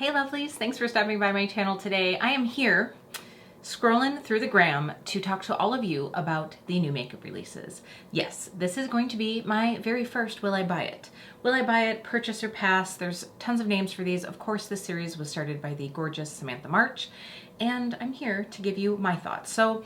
Hey lovelies, thanks for stopping by my channel today. I am here scrolling through the gram to talk to all of you about the new makeup releases. Yes, this is going to be my very first Will I Buy It? Will I Buy It, Purchase or Pass? There's tons of names for these. Of course, this series was started by the gorgeous Samantha March, and I'm here to give you my thoughts. So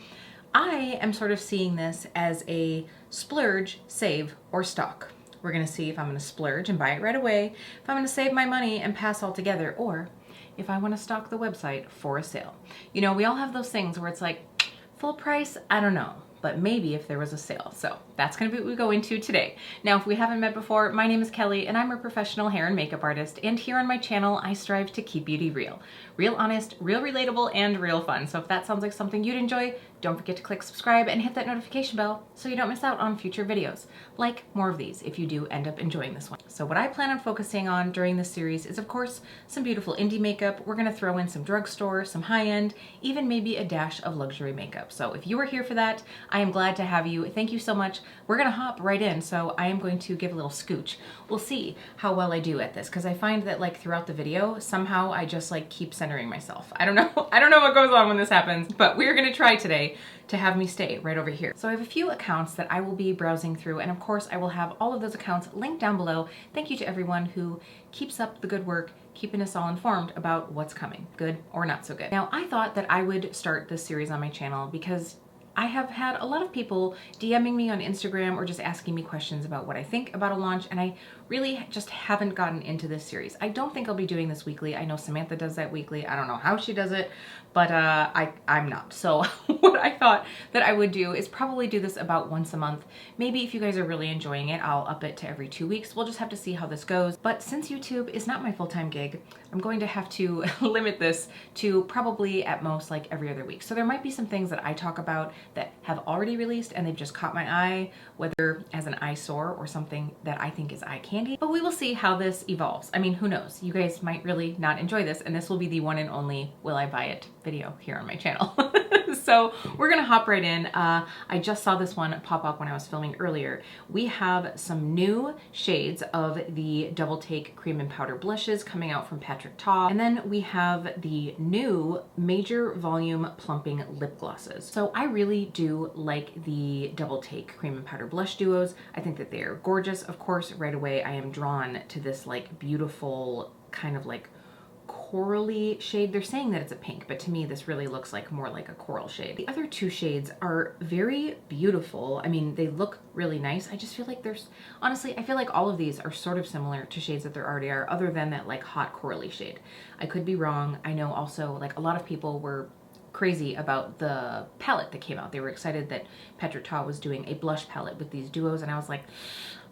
I am sort of seeing this as a splurge, save, or stalk. We're gonna see if I'm gonna splurge and buy it right away, if I'm gonna save my money and pass altogether, or if I wanna stalk the website for a sale. You know, we all have those things where it's like, full price, I don't know, but maybe if there was a sale. So that's gonna be what we go into today. Now, if we haven't met before, my name is Kelly and I'm a professional hair and makeup artist. And here on my channel, I strive to keep beauty real. Real honest, real relatable, and real fun. So if that sounds like something you'd enjoy, don't forget to click subscribe and hit that notification bell so you don't miss out on future videos. Like more of these if you do end up enjoying this one. So what I plan on focusing on during this series is, of course, some beautiful indie makeup. We're gonna throw in some drugstore, some high-end, even maybe a dash of luxury makeup. So if you are here for that, I am glad to have you. Thank you so much. We're gonna hop right in. So I am going to give a little scooch. We'll see how well I do at this, because I find that like throughout the video, somehow I just like keep centering myself. I don't know. I don't know what goes on when this happens, but we're gonna try today to have me stay right over here. So I have a few accounts that I will be browsing through, and of course I will have all of those accounts linked down below. Thank you to everyone who keeps up the good work, keeping us all informed about what's coming, good or not so good. Now, I thought that I would start this series on my channel because I have had a lot of people DMing me on Instagram or just asking me questions about what I think about a launch, and I really just haven't gotten into this series. I don't think I'll be doing this weekly. I know Samantha does that weekly. I don't know how she does it, but I'm not. So what I thought that I would do is probably do this about once a month. Maybe if you guys are really enjoying it, I'll up it to every 2 weeks. We'll just have to see how this goes. But since YouTube is not my full-time gig, I'm going to have to limit this to probably at most like every other week. So there might be some things that I talk about that have already released and they've just caught my eye, whether as an eyesore or something that I think is eye candy. But we will see how this evolves. I mean, who knows? You guys might really not enjoy this, and this will be the one and only Will I Buy It video here on my channel. So we're gonna hop right in. I just saw this one pop up when I was filming earlier. We have some new shades of the Double Take Cream and Powder blushes coming out from Patrick Ta. And then we have the new Major Volume Plumping lip glosses. So I really do like the Double Take Cream and Powder blush duos. I think that they are gorgeous. Of course, right away I am drawn to this like beautiful kind of like corally shade. They're saying that it's a pink, but to me this really looks like more like a coral shade. The other two shades are very beautiful. I mean, they look really nice. I just feel like honestly, I feel like all of these are sort of similar to shades that there already are, other than that like hot corally shade. I could be wrong. I know also like a lot of people were crazy about the palette that came out. They were excited that Patrick Ta was doing a blush palette with these duos, and I was like,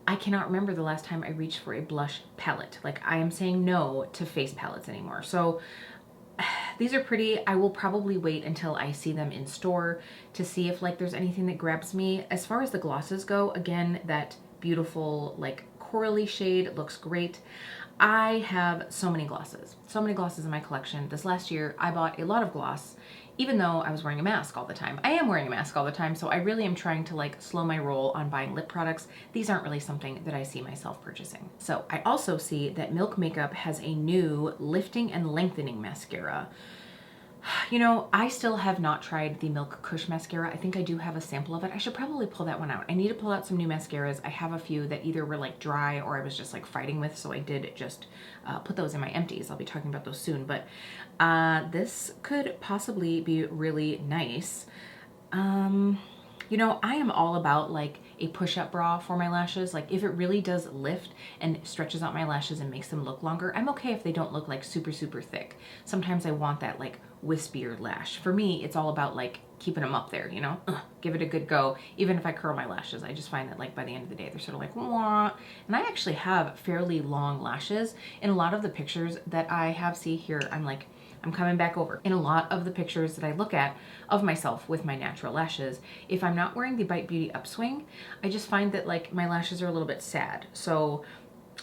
I cannot remember the last time I reached for a blush palette. Like, I am saying no to face palettes anymore. So these are pretty. I will probably wait until I see them in store to see if like there's anything that grabs me. As far as the glosses go, again, that beautiful like corally shade looks great. I have so many glosses in my collection. This last year, I bought a lot of gloss, even though I was wearing a mask all the time. I am wearing a mask all the time, so I really am trying to like slow my roll on buying lip products. These aren't really something that I see myself purchasing. So I also see that Milk Makeup has a new lifting and lengthening mascara. You know, I still have not tried the Milk Kush mascara. I think I do have a sample of it. I should probably pull that one out. I need to pull out some new mascaras. I have a few that either were like dry or I was just like fighting with, so I did just put those in my empties. I'll be talking about those soon, but this could possibly be really nice. You know, I am all about like a push-up bra for my lashes. Like if it really does lift and stretches out my lashes and makes them look longer, I'm okay if they don't look like super, super thick. Sometimes I want that like wispier lash. For me, it's all about like keeping them up there, you know? Give it a good go. Even if I curl my lashes, I just find that like by the end of the day, they're sort of like, wah. And I actually have fairly long lashes. In a lot of the pictures that I have, see here, I'm coming back over. In a lot of the pictures that I look at of myself with my natural lashes, if I'm not wearing the Bite Beauty Upswing, I just find that like my lashes are a little bit sad. So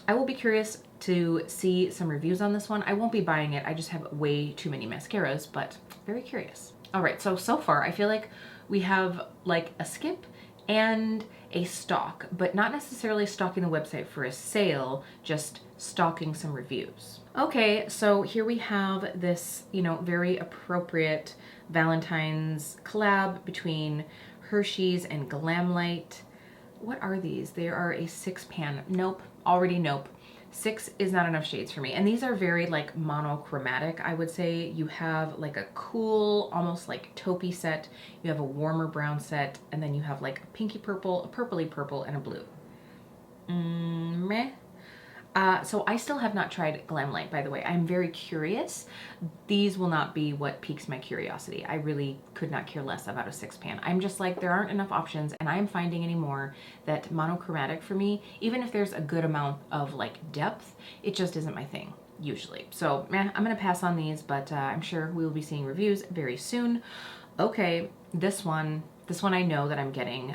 I will be curious to see some reviews on this one. I won't be buying it. I just have way too many mascaras, but very curious. All right, so far I feel like we have like a skip and a stalk, but not necessarily stalking the website for a sale, just stalking some reviews. Okay, so here we have this, you know, very appropriate Valentine's collab between Hershey's and Glamlight. What are these? They are a 6-pan. Nope, already nope. 6 is not enough shades for me. And these are very like monochromatic, I would say. You have like a cool, almost like taupey set. You have a warmer brown set. And then you have like a pinky purple, a purpley purple, and a blue. Meh. So I still have not tried Glamlight, by the way. I'm very curious. These will not be what piques my curiosity. I really could not care less about a 6-pan. I'm just like, there aren't enough options, and I'm finding anymore that monochromatic for me, even if there's a good amount of like depth, it just isn't my thing usually. So I'm gonna pass on these, but I'm sure we will be seeing reviews very soon. Okay, this one I know that I'm getting,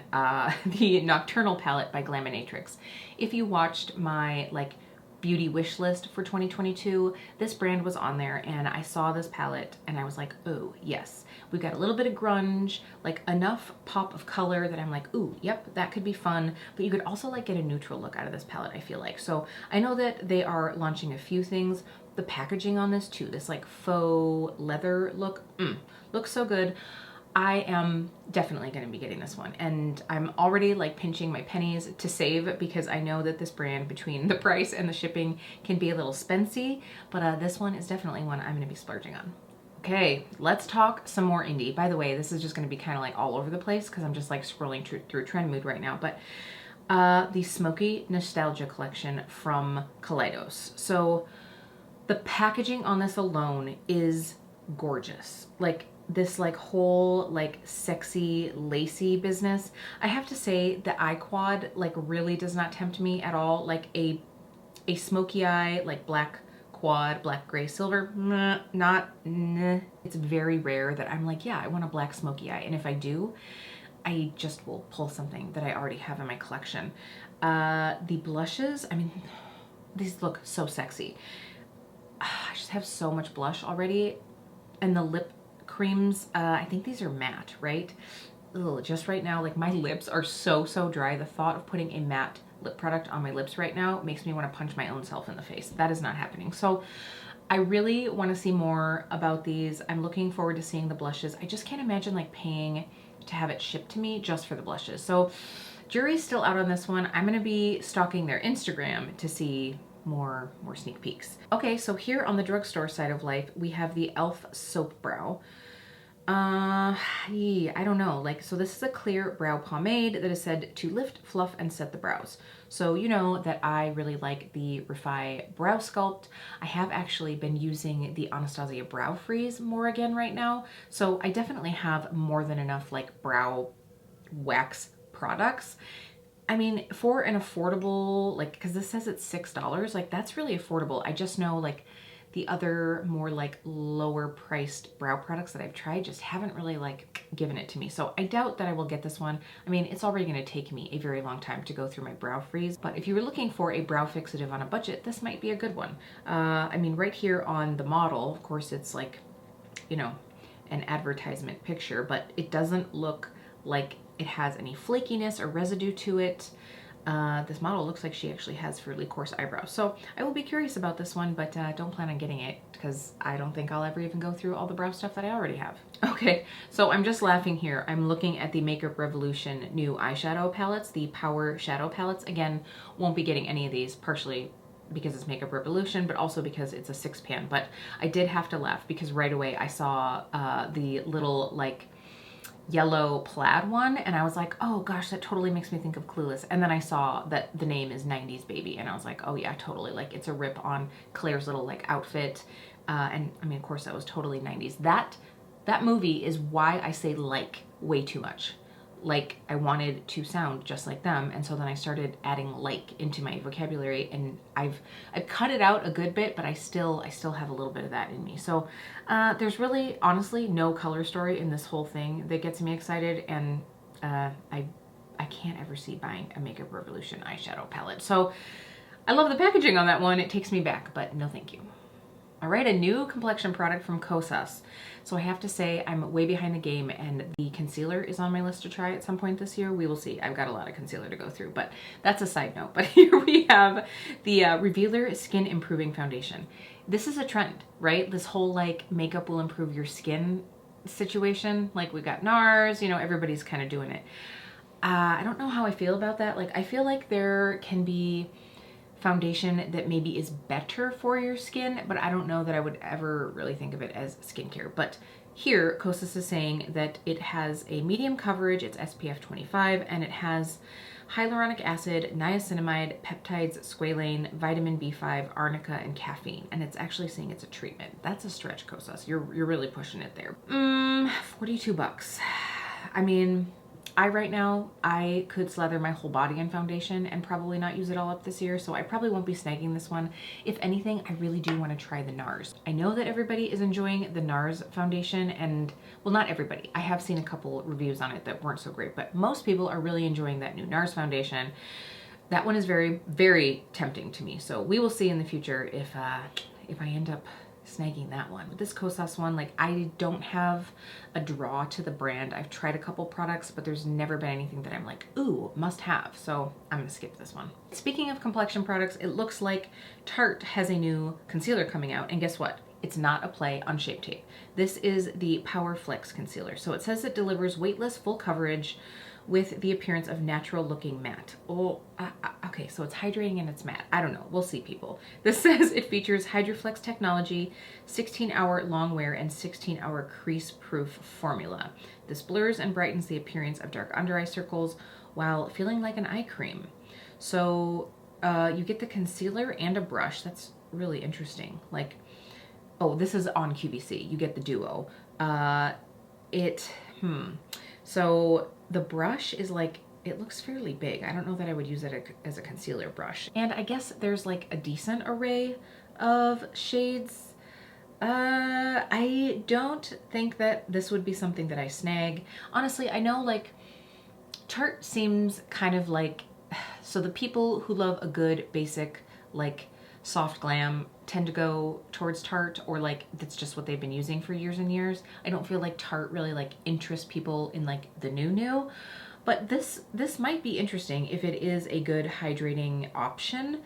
the Nocturnal palette by Glaminatrix. If you watched my like beauty wish list for 2022, this brand was on there, and I saw this palette and I was like, oh yes, we've got a little bit of grunge, like enough pop of color that I'm like, ooh, yep, that could be fun. But you could also like get a neutral look out of this palette, I feel like. So I know that they are launching a few things. The packaging on this too, this like faux leather look, looks so good. I am definitely going to be getting this one, and I'm already like pinching my pennies to save, because I know that this brand, between the price and the shipping, can be a little spency, but this one is definitely one I'm going to be splurging on. Okay, let's talk some more indie. By the way, this is just going to be kind of like all over the place because I'm just like scrolling through Trend Mood right now, but the Smoky Nostalgia collection from Kaleidos. So the packaging on this alone is gorgeous. Like this like whole like sexy lacy business. I have to say the eye quad like really does not tempt me at all. Like a smoky eye, like black quad, black, gray, silver, It's very rare that I'm like, yeah, I want a black smoky eye. And if I do, I just will pull something that I already have in my collection. The blushes, I mean, these look so sexy. I just have so much blush already. And the lip creams, I think these are matte, right? Ugh, just right now, like my lips are so dry. The thought of putting a matte lip product on my lips right now makes me want to punch my own self in the face. That is not happening. So I really want to see more about these. I'm looking forward to seeing the blushes. I just can't imagine like paying to have it shipped to me just for the blushes. So jury's still out on this one. I'm going to be stalking their Instagram to see more sneak peeks. Okay, so here on the drugstore side of life, we have the e.l.f. Soap Brow. I don't know, like, so this is a clear brow pomade that is said to lift, fluff, and set the brows. So you know that I really like the Refi Brow Sculpt. I have actually been using the Anastasia Brow Freeze more again right now. So I definitely have more than enough like brow wax products. I mean, for an affordable, like, because this says it's $6, like, that's really affordable. I just know, like, the other more, like, lower priced brow products that I've tried just haven't really, like, given it to me. So I doubt that I will get this one. I mean, it's already going to take me a very long time to go through my brow freeze. But if you were looking for a brow fixative on a budget, this might be a good one. I mean, right here on the model, of course, it's, like, you know, an advertisement picture, but it doesn't look like it has any flakiness or residue to it. This model looks like she actually has fairly coarse eyebrows. So I will be curious about this one, but don't plan on getting it because I don't think I'll ever even go through all the brow stuff that I already have. Okay, so I'm just laughing here. I'm looking at the Makeup Revolution new eyeshadow palettes, the Power Shadow palettes. Again, won't be getting any of these, partially because it's Makeup Revolution, but also because it's a 6-pan. But I did have to laugh because right away I saw the little like yellow plaid one, and I was like, oh gosh, that totally makes me think of Clueless. And then I saw that the name is 90s Baby, and I was like, oh yeah, totally, like it's a rip on Claire's little like outfit. And I mean, of course that was totally 90s. That movie is why I say like way too much. Like I wanted to sound just like them, and so then I started adding like into my vocabulary, and I've cut it out a good bit, but I still have a little bit of that in me. So there's really honestly no color story in this whole thing that gets me excited, and I can't ever see buying a Makeup Revolution eyeshadow palette. So I love the packaging on that one. It takes me back, but no thank you. All right, a new complexion product from Kosas. So I have to say I'm way behind the game, and the concealer is on my list to try at some point this year. We will see. I've got a lot of concealer to go through, but that's a side note. But here we have the Revealer Skin Improving Foundation. this is a trend, right? This whole like makeup will improve your skin situation. Like we got NARS, you know, everybody's kind of doing it. I don't know how I feel about that. Like I feel like there can be foundation that maybe is better for your skin, but I don't know that I would ever really think of it as skincare. But here, Kosas is saying that it has a medium coverage, it's SPF 25, and it has hyaluronic acid, niacinamide, peptides, squalane, vitamin B5, arnica, and caffeine. And it's actually saying it's a treatment. That's a stretch, Kosas. You're really pushing it there. 42 bucks. I mean, right now, I could slather my whole body in foundation and probably not use it all up this year, so I probably won't be snagging this one. If anything, I really do want to try the NARS. I know that everybody is enjoying the NARS foundation, and, well, not everybody. I have seen a couple reviews on it that weren't so great, but most people are really enjoying that new NARS foundation. That one is very, very tempting to me, so we will see in the future if I end up snagging that one. With this Kosas one, like I don't have a draw to the brand. I've tried a couple products, but there's never been anything that I'm like, ooh, must have. So I'm gonna skip this one. Speaking of complexion products, it looks like Tarte has a new concealer coming out, and guess what? It's not a play on Shape Tape. This is the Power Flex Concealer. So it says it delivers weightless full coverage with the appearance of natural looking matte. Oh, okay, so it's hydrating and it's matte. I don't know, we'll see, people. This says it features HydraFlex technology, 16-hour long wear, and 16-hour crease proof formula. This blurs and brightens the appearance of dark under eye circles while feeling like an eye cream. So you get the concealer and a brush. That's really interesting. Like, oh, this is on QVC. You get the duo. So the brush is like, it looks fairly big. I don't know that I would use it as a concealer brush. And I guess there's like a decent array of shades. I don't think that this would be something that I snag. Honestly, I know like Tarte seems kind of like, so the people who love a good basic like soft glam tend to go towards Tarte, or like that's just what they've been using for years and years. I don't feel like Tarte really like interests people in like the new, but this might be interesting if it is a good hydrating option.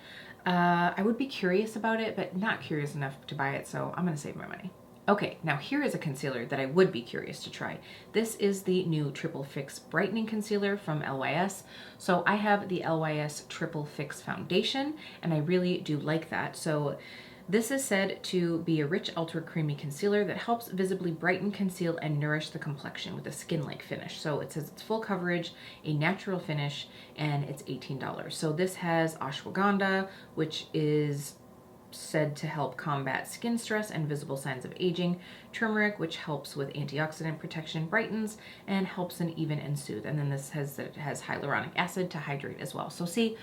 I would be curious about it, but not curious enough to buy it, so I'm gonna save my money. Okay, now here is a concealer that I would be curious to try. This is the new Triple Fix Brightening Concealer from LYS. So I have the LYS Triple Fix Foundation, and I really do like that. So this is said to be a rich, ultra creamy concealer that helps visibly brighten, conceal, and nourish the complexion with a skin-like finish. So it says it's full coverage, a natural finish, and it's $18. So this has ashwagandha, which is said to help combat skin stress and visible signs of aging, turmeric, which helps with antioxidant protection, brightens, and helps in even and soothe. And then this says that it has hyaluronic acid to hydrate as well. So see,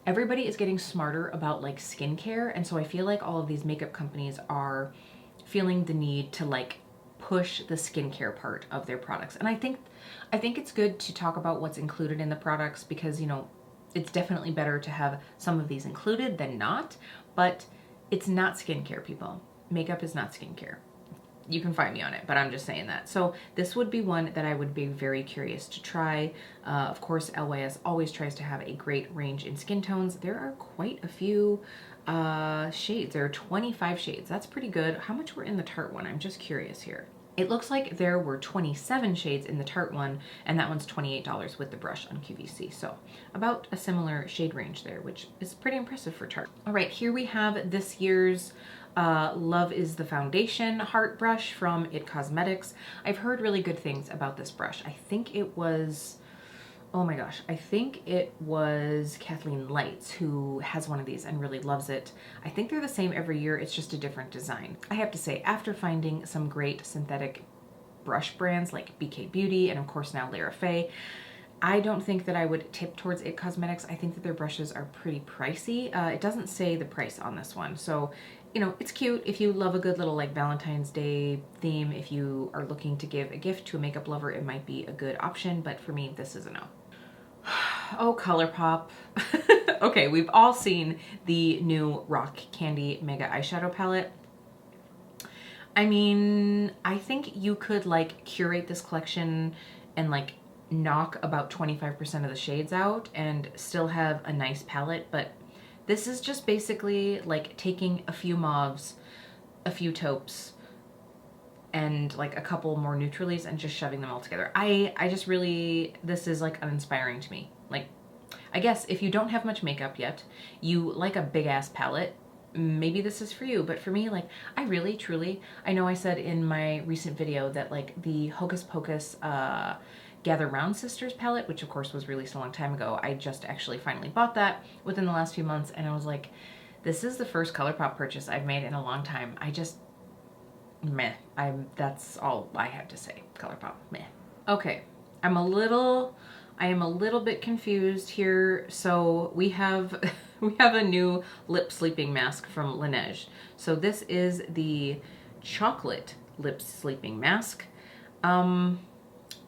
everybody is getting smarter about like skincare, and so I feel like all of these makeup companies are feeling the need to like push the skincare part of their products. And I think it's good to talk about what's included in the products, because, you know, it's definitely better to have some of these included than not, but it's not skincare, people. Makeup is not skincare. You can find me on it, but I'm just saying that. So this would be one that I would be very curious to try. Of course, LYS always tries to have a great range in skin tones. There are quite a few shades. There are 25 shades. That's pretty good. How much were in the Tarte one? I'm just curious here. It looks like there were 27 shades in the Tarte one, and that one's $28 with the brush on QVC. So about a similar shade range there, which is pretty impressive for Tarte. All right, here we have this year's Love is the Foundation Heart Brush from IT Cosmetics. I've heard really good things about this brush. I think it was, oh my gosh, I think it was Kathleen Lights who has one of these and really loves it. I think they're the same every year, it's just a different design. I have to say, after finding some great synthetic brush brands like BK Beauty and of course now Lara Faye, I don't think that I would tip towards IT Cosmetics. I think that their brushes are pretty pricey. It doesn't say the price on this one, so you know, it's cute if you love a good little like Valentine's Day theme. If you are looking to give a gift to a makeup lover, it might be a good option, but for me, this is a no. Oh, ColourPop. Okay, we've all seen the new Rock Candy Mega Eyeshadow Palette. I mean, I think you could like curate this collection and like knock about 25% of the shades out and still have a nice palette, but This is just basically like taking a few mauves, a few taupes, and like a couple more neutralies and just shoving them all together. I just really, this is like uninspiring to me. Like, I guess if you don't have much makeup yet, you like a big ass palette, maybe this is for you. But for me, like, I really, truly, I know I said in my recent video that like the Hocus Pocus Gather Round Sisters palette, which of course was released a long time ago, I just actually finally bought that within the last few months, and I was like, this is the first ColourPop purchase I've made in a long time. I just, meh. That's all I have to say. ColourPop, meh. Okay, I am a little bit confused here. So we have a new lip sleeping mask from Laneige. So this is the chocolate lip sleeping mask.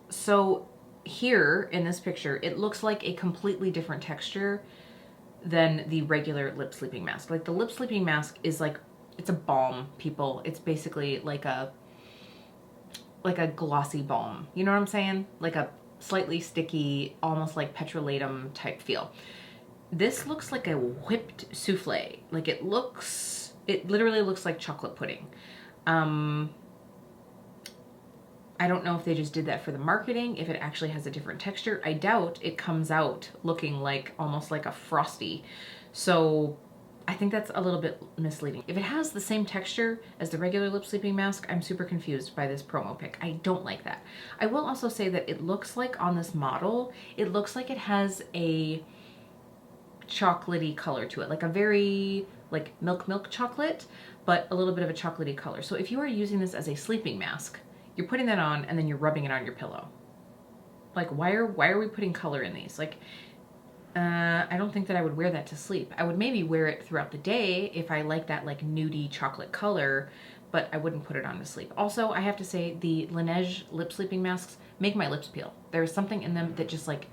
So here in this picture, it looks like a completely different texture than the regular lip sleeping mask. Like the lip sleeping mask is like, it's a balm, people. It's basically like a glossy balm. You know what I'm saying? Like a slightly sticky, almost like petrolatum type feel. This looks like a whipped souffle. Like it literally looks like chocolate pudding. I don't know if they just did that for the marketing, if it actually has a different texture. I doubt it comes out looking like almost like a frosty. So I think that's a little bit misleading. If it has the same texture as the regular lip sleeping mask, I'm super confused by this promo pic. I don't like that. I will also say that it looks like on this model, it looks like it has a chocolatey color to it, like a very like milk chocolate, but a little bit of a chocolatey color. So if you are using this as a sleeping mask, you're putting that on and then you're rubbing it on your pillow. Like, why are we putting color in these? Like, I don't think that I would wear that to sleep. I would maybe wear it throughout the day if I like that like nudie chocolate color, but I wouldn't put it on to sleep. Also, I have to say the Laneige lip sleeping masks make my lips peel. There's something in them that just like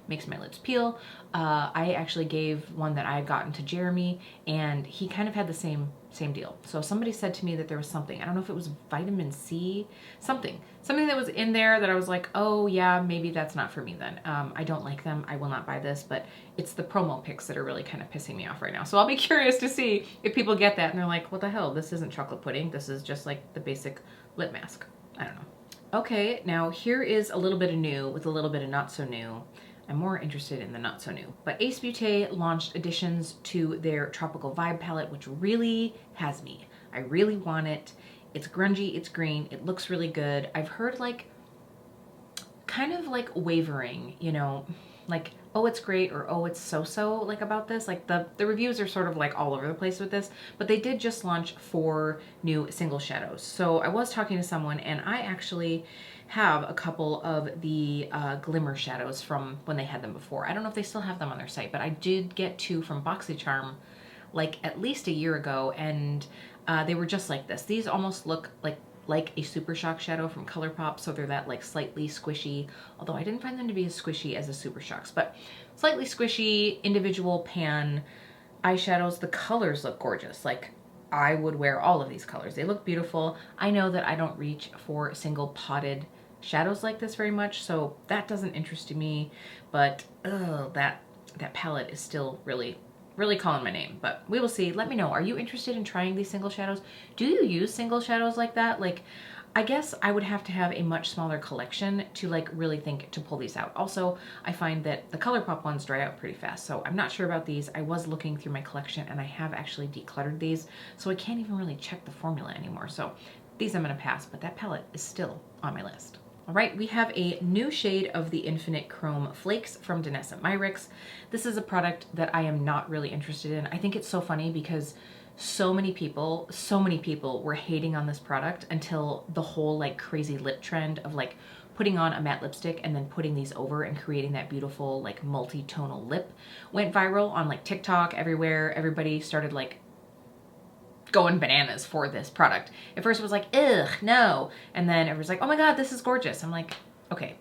makes my lips peel. I actually gave one that I had gotten to Jeremy, and he kind of had the same deal. So somebody said to me that there was something, I don't know if it was vitamin C, something that was in there that I was like, oh yeah, maybe that's not for me then. I don't like them. I will not buy this, but it's the promo pics that are really kind of pissing me off right now. So I'll be curious to see if people get that and they're like, what the hell? This isn't chocolate pudding. This is just like the basic lip mask. I don't know. Okay, now here is a little bit of new with a little bit of not so new. I'm more interested in the not so new. But Ace Beauty launched additions to their Tropical Vibe palette, which really has me. I really want it. It's grungy, it's green, it looks really good. I've heard like, kind of like wavering, you know, like, oh, it's great, or oh, it's so-so, like about this. Like the reviews are sort of like all over the place with this, but they did just launch 4 new single shadows. So I was talking to someone, and I actually have a couple of the glimmer shadows from when they had them before. I don't know if they still have them on their site, but I did get 2 from BoxyCharm like at least a year ago, and they were just like this. These almost look like a Super Shock shadow from ColourPop, so they're that like slightly squishy, although I didn't find them to be as squishy as the Super Shocks, but slightly squishy, individual pan eyeshadows. The colors look gorgeous. Like, I would wear all of these colors. They look beautiful. I know that I don't reach for single potted shadows like this very much, so that doesn't interest me, but that palette is still really calling my name, but we will see. Let me know. Are you interested in trying these single shadows? Do you use single shadows like that? Like, I guess I would have to have a much smaller collection to like really think to pull these out. Also, I find that the ColourPop ones dry out pretty fast, so I'm not sure about these. I was looking through my collection and I have actually decluttered these, so I can't even really check the formula anymore. So these I'm gonna pass, but that palette is still on my list. All right, we have a new shade of the Infinite Chrome Flakes from Danessa Myricks. This is a product that I am not really interested in. I think it's so funny because so many people were hating on this product until the whole like crazy lip trend of like putting on a matte lipstick and then putting these over and creating that beautiful like multi-tonal lip went viral on like TikTok, everywhere. Everybody started like going bananas for this product. At first it was like, ugh, no. And then everyone's like, oh my God, this is gorgeous. I'm like, okay.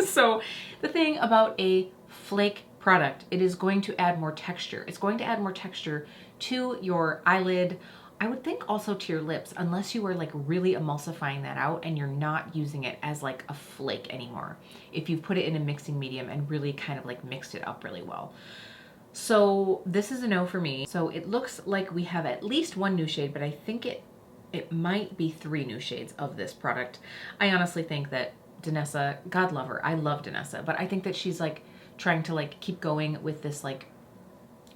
So the thing about a flake product, it is going to add more texture. It's going to add more texture to your eyelid. I would think also to your lips, unless you are like really emulsifying that out and you're not using it as like a flake anymore. If you've put it in a mixing medium and really kind of like mixed it up really well. So this is a no for me. So it looks like we have at least one new shade, but I think it might be 3 new shades of this product. I honestly think that Danessa, God love her, I love Danessa, but I think that she's like trying to like keep going with this like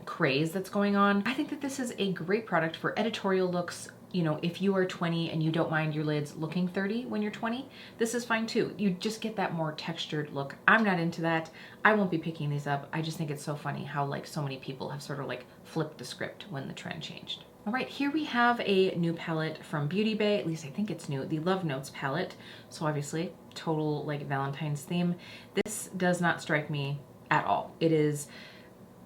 craze that's going on. I think that this is a great product for editorial looks. You know, if you are 20 and you don't mind your lids looking 30 when you're 20, this is fine too. You just get that more textured look. I'm not into that. I won't be picking these up. I just think it's so funny how like so many people have sort of like flipped the script when the trend changed. All right, here we have a new palette from Beauty Bay. At least I think it's new, the Love Notes palette. So obviously total like Valentine's theme. This does not strike me at all. It is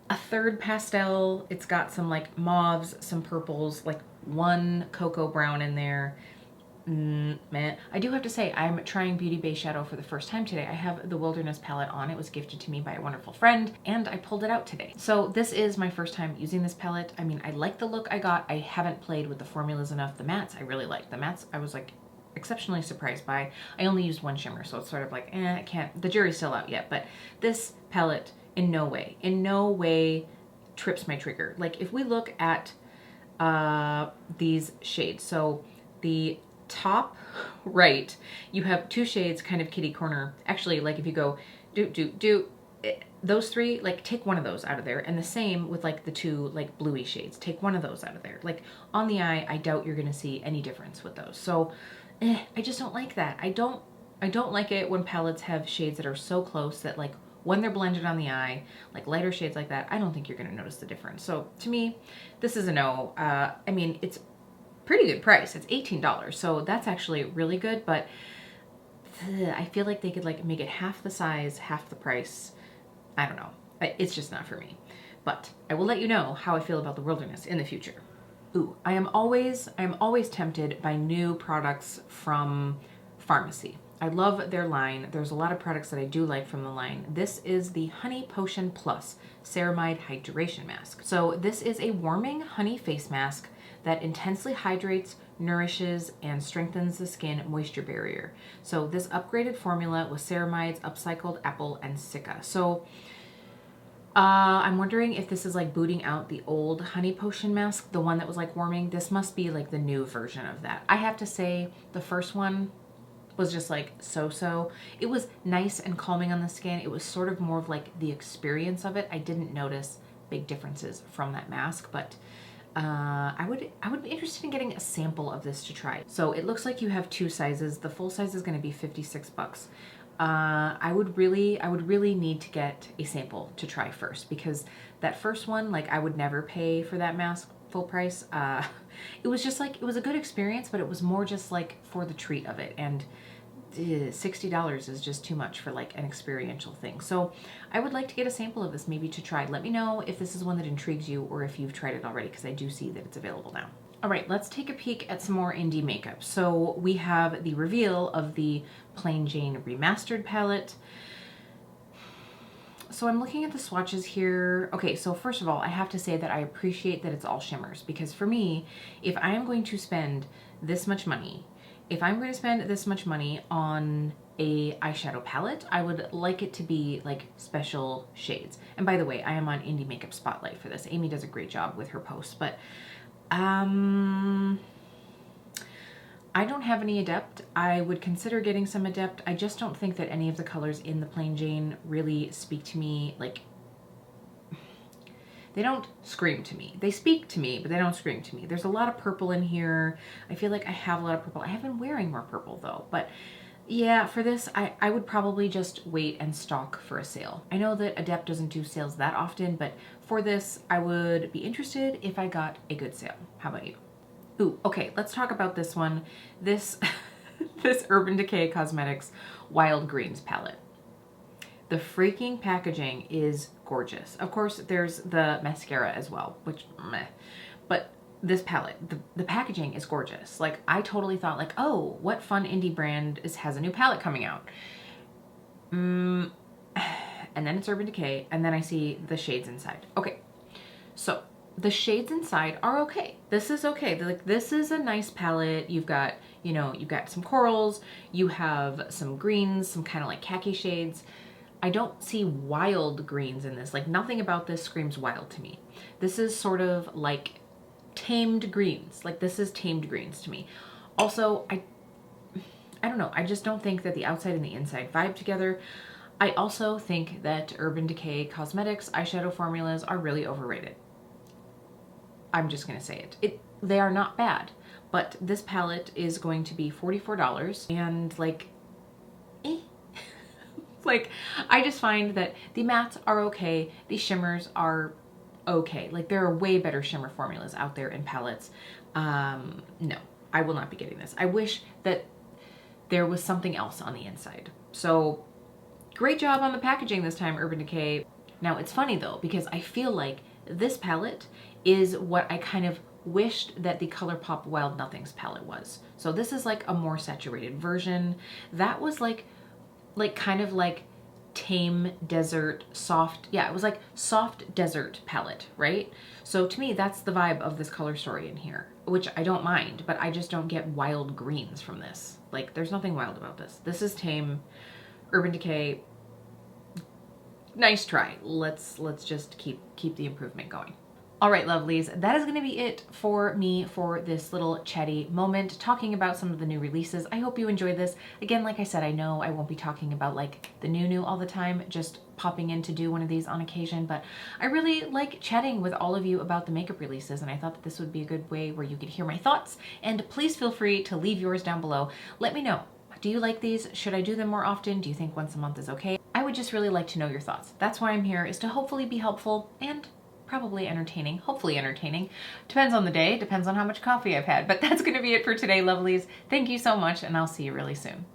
a third pastel. It's got some like mauves, some purples, like one cocoa brown in there. Man, I do have to say, I'm trying Beauty Bay Shadow for the first time today. I have the Wilderness palette on. It was gifted to me by a wonderful friend, and I pulled it out today. So this is my first time using this palette. I mean, I like the look I got. I haven't played with the formulas enough. The mattes, I really like. The mattes, I was like exceptionally surprised by. I only used one shimmer, so it's sort of like, I can't, the jury's still out yet. But this palette in no way trips my trigger. Like if we look at these shades, so the top right, you have 2 shades kind of kitty corner. Actually, like if you go those 3, like take one of those out of there, and the same with like the 2 like bluey shades, take one of those out of there. Like on the eye, I doubt you're gonna see any difference with those. So I just don't like that. I don't like it when palettes have shades that are so close that like when they're blended on the eye, like lighter shades like that, I don't think you're gonna notice the difference. So to me, this is a no. I mean, it's pretty good price. It's $18, so that's actually really good, but I feel like they could like make it half the size, half the price. I don't know. It's just not for me. But I will let you know how I feel about the Wilderness in the future. Ooh, I am always tempted by new products from pharmacy. I love their line. There's a lot of products that I do like from the line. This is the Honey Potion Plus Ceramide Hydration Mask. So this is a warming honey face mask that intensely hydrates, nourishes, and strengthens the skin moisture barrier. So this upgraded formula with ceramides, upcycled apple, and cica. So I'm wondering if this is like booting out the old Honey Potion mask, the one that was like warming. This must be like the new version of that. I have to say the first one was just like so-so. It was nice and calming on the skin. It was sort of more of like the experience of it. I didn't notice big differences from that mask, but I would be interested in getting a sample of this to try. So it looks like you have 2 sizes. The full size is going to be 56 bucks. I would really need to get a sample to try first, because that first one, like I would never pay for that mask full price. It was just like, it was a good experience, but it was more just like for the treat of it. And $60 is just too much for like an experiential thing. So I would like to get a sample of this maybe to try. Let me know if this is one that intrigues you or if you've tried it already, because I do see that it's available now. All right, let's take a peek at some more indie makeup. So we have the reveal of the Plain Jane Remastered palette. So I'm looking at the swatches here. Okay, so first of all, I have to say that I appreciate that it's all shimmers, because for me, if I am going to spend this much money, on a eyeshadow palette, I would like it to be like special shades. And by the way, I am on Indie Makeup Spotlight for this. Amy does a great job with her posts, but I don't have any Adept. I would consider getting some Adept. I just don't think that any of the colors in the Plain Jane really speak to me. Like, they don't scream to me. They speak to me, but they don't scream to me. There's a lot of purple in here. I feel like I have a lot of purple. I have been wearing more purple though, but yeah, for this, I would probably just wait and stalk for a sale. I know that Adept doesn't do sales that often, but for this, I would be interested if I got a good sale. How about you? Ooh, okay, let's talk about this one. This, this Urban Decay Cosmetics Wild Greens palette. The freaking packaging is gorgeous. Of course, there's the mascara as well, which meh. But this palette, the packaging is gorgeous. Like, I totally thought like, oh, what fun indie brand has a new palette coming out? And then it's Urban Decay, and then I see the shades inside. Okay, so the shades inside are okay. This is okay. Like, this is a nice palette. You've got, you know, you've got some corals, you have some greens, some kind of like khaki shades. I don't see wild greens in this. Like nothing about this screams wild to me. This is sort of like tamed greens. Like this is tamed greens to me. Also, I don't know. I just don't think that the outside and the inside vibe together. I also think that Urban Decay Cosmetics eyeshadow formulas are really overrated. I'm just going to say it. They are not bad, but this palette is going to be $44 and like, like I just find that the mattes are okay. The shimmers are okay. Like there are way better shimmer formulas out there in palettes. No, I will not be getting this. I wish that there was something else on the inside. So great job on the packaging this time, Urban Decay. Now it's funny though, because I feel like this palette is what I kind of wished that the ColourPop Wild Nothings palette was. So this is like a more saturated version. That was like kind of like tame desert soft, yeah, it was like soft desert palette, right? So to me, that's the vibe of this color story in here, which I don't mind, but I just don't get wild greens from this. Like there's nothing wild about this. This is tame. Urban Decay, nice try. Let's just keep the improvement going. All right, lovelies, that is going to be it for me for this little chatty moment talking about some of the new releases. I hope you enjoyed this. Again, like I said, I know I won't be talking about like the new all the time, just popping in to do one of these on occasion, but I really like chatting with all of you about the makeup releases, and I thought that this would be a good way where you could hear my thoughts, and please feel free to leave yours down below. Let me know. Do you like these? Should I do them more often? Do you think once a month is okay? I would just really like to know your thoughts. That's why I'm here, is to hopefully be helpful and probably entertaining, hopefully entertaining. Depends on the day, depends on how much coffee I've had, but that's gonna be it for today, lovelies. Thank you so much, and I'll see you really soon.